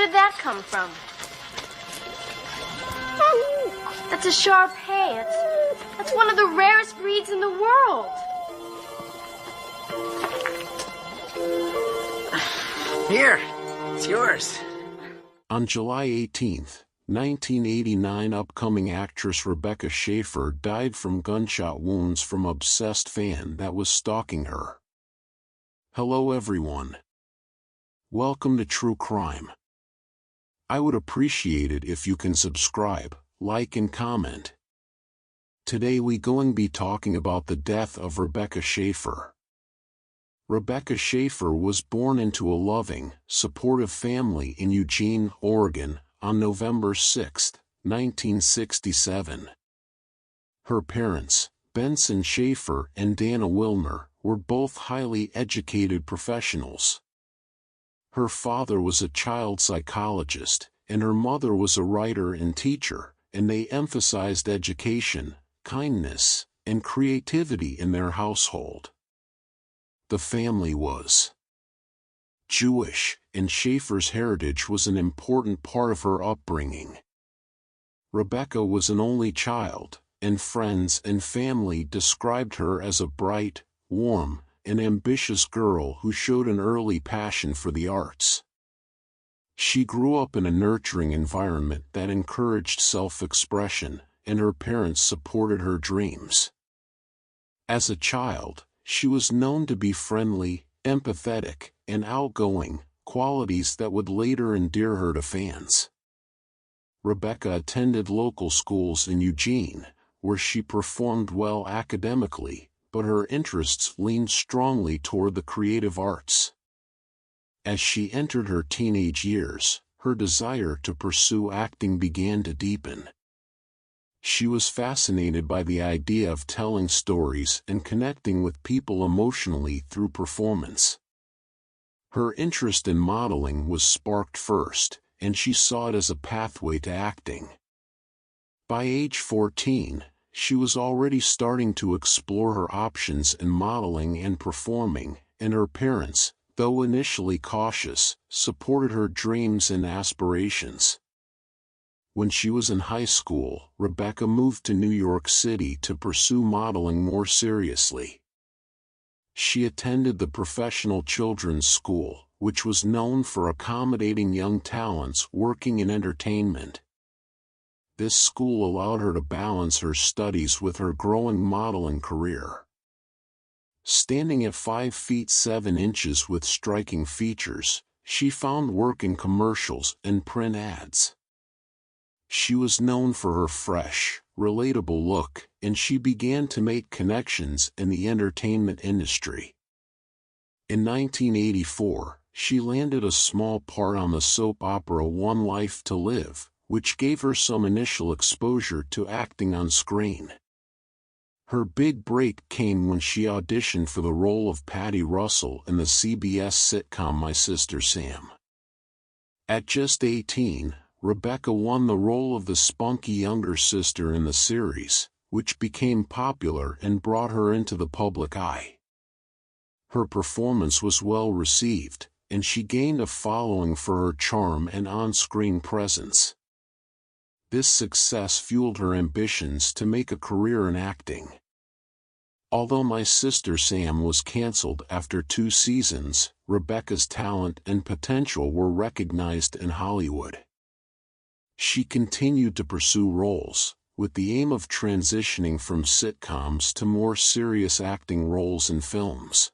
did that come from? That's a Shar-Pei. That's one of the rarest breeds in the world. Here, it's yours. On July 18th, 1989, upcoming actress Rebecca Schaeffer died from gunshot wounds from an obsessed fan that was stalking her. Hello everyone. Welcome to True Crime. I would appreciate it if you can subscribe, like and comment. Today we going to be talking about the death of Rebecca Schaeffer. Rebecca Schaeffer was born into a loving, supportive family in Eugene, Oregon, on November 6, 1967. Her parents, Benson Schaeffer and Dana Wilner, were both highly educated professionals. Her father was a child psychologist, and her mother was a writer and teacher, and they emphasized education, kindness, and creativity in their household. The family was Jewish, and Schaeffer's heritage was an important part of her upbringing. Rebecca was an only child, and friends and family described her as a bright, warm, and ambitious girl who showed an early passion for the arts. She grew up in a nurturing environment that encouraged self-expression, and her parents supported her dreams. As a child, she was known to be friendly, empathetic, and outgoing, qualities that would later endear her to fans. Rebecca attended local schools in Eugene, where she performed well academically, but her interests leaned strongly toward the creative arts. As she entered her teenage years, her desire to pursue acting began to deepen. She was fascinated by the idea of telling stories and connecting with people emotionally through performance. Her interest in modeling was sparked first, and she saw it as a pathway to acting. By age 14, she was already starting to explore her options in modeling and performing, and her parents, though initially cautious, supported her dreams and aspirations. When she was in high school, Rebecca moved to New York City to pursue modeling more seriously. She attended the Professional Children's School, which was known for accommodating young talents working in entertainment. This school allowed her to balance her studies with her growing modeling career. Standing at 5 feet 7 inches with striking features, she found work in commercials and print ads. She was known for her fresh, relatable look, and she began to make connections in the entertainment industry. In 1984, she landed a small part on the soap opera One Life to Live, which gave her some initial exposure to acting on screen. Her big break came when she auditioned for the role of Patty Russell in the CBS sitcom My Sister Sam. At just 18, Rebecca won the role of the spunky younger sister in the series, which became popular and brought her into the public eye. Her performance was well received, and she gained a following for her charm and on-screen presence. This success fueled her ambitions to make a career in acting. Although My Sister Sam was canceled after 2 seasons, Rebecca's talent and potential were recognized in Hollywood. She continued to pursue roles, with the aim of transitioning from sitcoms to more serious acting roles in films.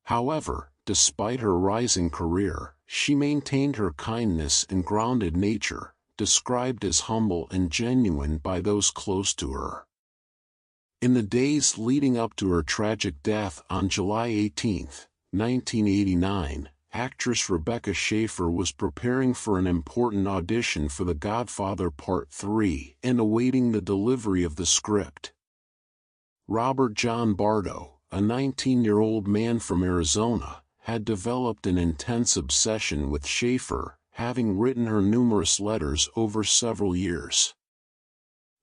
However, despite her rising career, she maintained her kindness and grounded nature, described as humble and genuine by those close to her. In the days leading up to her tragic death on July 18, 1989, actress Rebecca Schaeffer was preparing for an important audition for The Godfather Part 3 and awaiting the delivery of the script. Robert John Bardo, a 19-year-old man from Arizona, had developed an intense obsession with Schaeffer, having written her numerous letters over several years.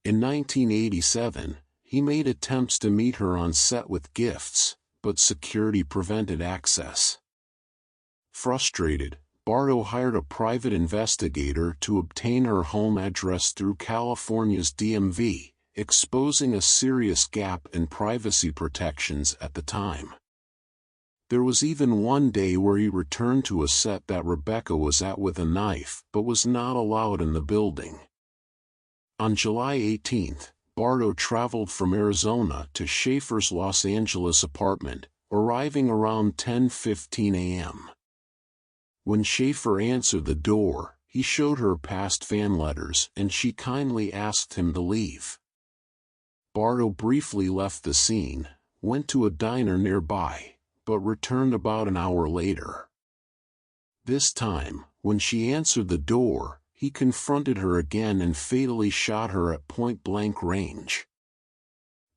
In 1987, he made attempts to meet her on set with gifts, but security prevented access. Frustrated, Bardo hired a private investigator to obtain her home address through California's DMV, exposing a serious gap in privacy protections at the time. There was even one day where he returned to a set that Rebecca was at with a knife but was not allowed in the building. On July 18, Bardo traveled from Arizona to Schaeffer's Los Angeles apartment, arriving around 10:15 a.m. When Schaeffer answered the door, he showed her past fan letters and she kindly asked him to leave. Bardo briefly left the scene, went to a diner nearby, but returned about an hour later. This time, when she answered the door, he confronted her again and fatally shot her at point-blank range.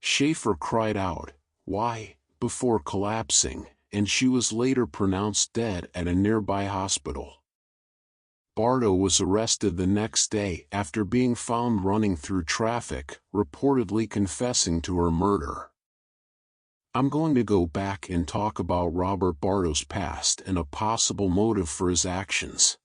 Schaeffer cried out, "Why?" before collapsing, and she was later pronounced dead at a nearby hospital. Bardo was arrested the next day after being found running through traffic, reportedly confessing to her murder. I'm going to go back and talk about Robert Bardo's past and a possible motive for his actions.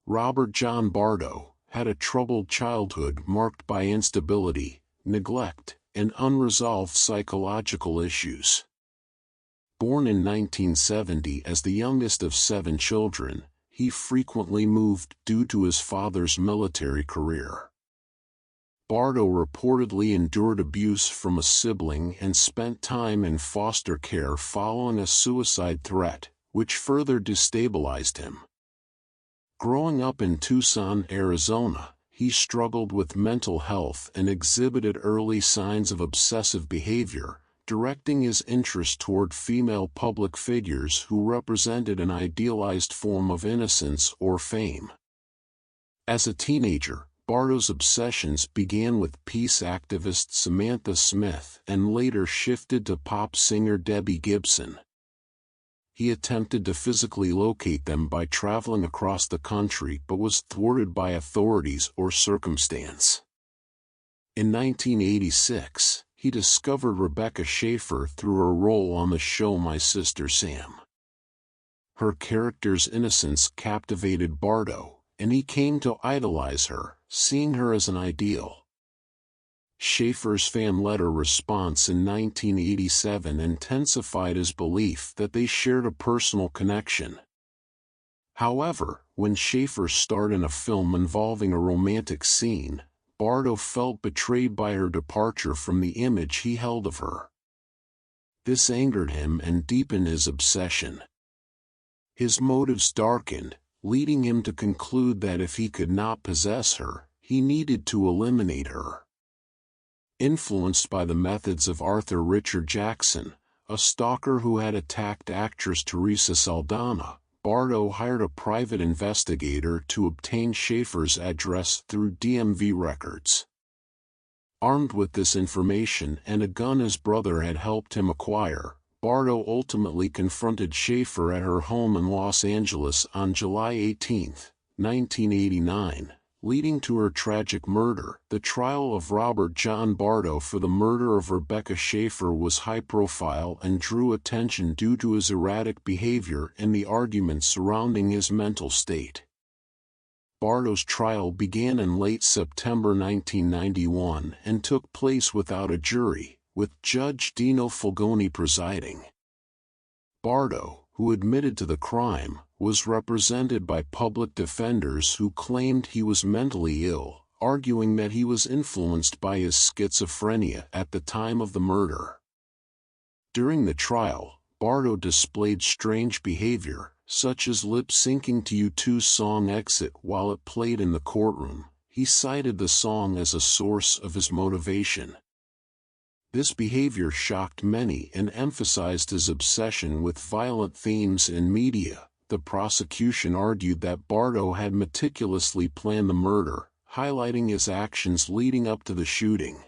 Robert John Bardo had a troubled childhood marked by instability, neglect, and unresolved psychological issues. Born in 1970 as the youngest of 7 children, he frequently moved due to his father's military career. Bardo reportedly endured abuse from a sibling and spent time in foster care following a suicide threat, which further destabilized him. Growing up in Tucson, Arizona, he struggled with mental health and exhibited early signs of obsessive behavior, directing his interest toward female public figures who represented an idealized form of innocence or fame. As a teenager, Bardo's obsessions began with peace activist Samantha Smith and later shifted to pop singer Debbie Gibson. He attempted to physically locate them by traveling across the country but was thwarted by authorities or circumstance. In 1986, he discovered Rebecca Schaeffer through her role on the show My Sister Sam. Her character's innocence captivated Bardo, and he came to idolize her, seeing her as an ideal. Schaeffer's fan letter response in 1987 intensified his belief that they shared a personal connection. However, when Schaeffer starred in a film involving a romantic scene, Bardo felt betrayed by her departure from the image he held of her. This angered him and deepened his obsession. His motives darkened, leading him to conclude that if he could not possess her, he needed to eliminate her. Influenced by the methods of Arthur Richard Jackson, a stalker who had attacked actress Teresa Saldana, Bardo hired a private investigator to obtain Schaeffer's address through DMV records. Armed with this information and a gun his brother had helped him acquire, Bardo ultimately confronted Schaeffer at her home in Los Angeles on July 18, 1989, leading to her tragic murder. The trial of Robert John Bardo for the murder of Rebecca Schaeffer was high-profile and drew attention due to his erratic behavior and the arguments surrounding his mental state. Bardo's trial began in late September 1991 and took place without a jury, with Judge Dino Fulgoni presiding. Bardo, who admitted to the crime, was represented by public defenders who claimed he was mentally ill, arguing that he was influenced by his schizophrenia at the time of the murder. During the trial, Bardo displayed strange behavior, such as lip-syncing to U2's song Exit while it played in the courtroom. He cited the song as a source of his motivation. This behavior shocked many and emphasized his obsession with violent themes in media. The prosecution argued that Bardo had meticulously planned the murder, highlighting his actions leading up to the shooting.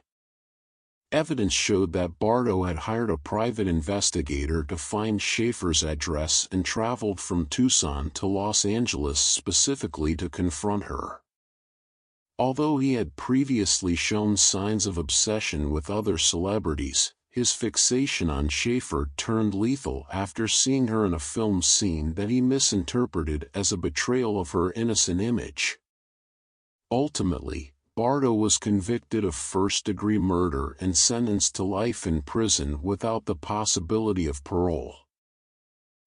Evidence showed that Bardo had hired a private investigator to find Schaeffer's address and traveled from Tucson to Los Angeles specifically to confront her. Although he had previously shown signs of obsession with other celebrities, His fixation on Schaeffer turned lethal after seeing her in a film scene that he misinterpreted as a betrayal of her innocent image. Ultimately, Bardo was convicted of first-degree murder and sentenced to life in prison without the possibility of parole.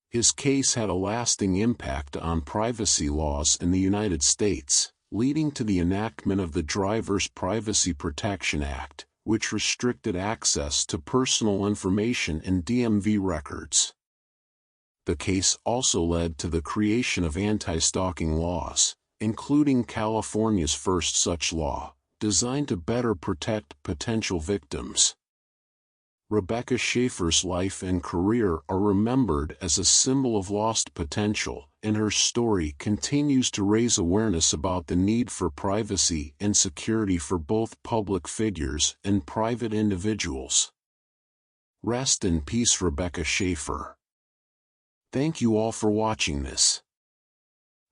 His case had a lasting impact on privacy laws in the United States, leading to the enactment of the Driver's Privacy Protection Act, which restricted access to personal information in DMV records. The case also led to the creation of anti-stalking laws, including California's first such law, designed to better protect potential victims. Rebecca Schaeffer's life and career are remembered as a symbol of lost potential, and her story continues to raise awareness about the need for privacy and security for both public figures and private individuals. Rest in peace, Rebecca Schaeffer. Thank you all for watching this.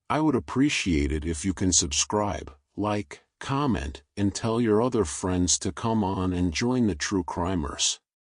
I would appreciate it if you can subscribe, like, comment, and tell your other friends to come on and join the true crimers.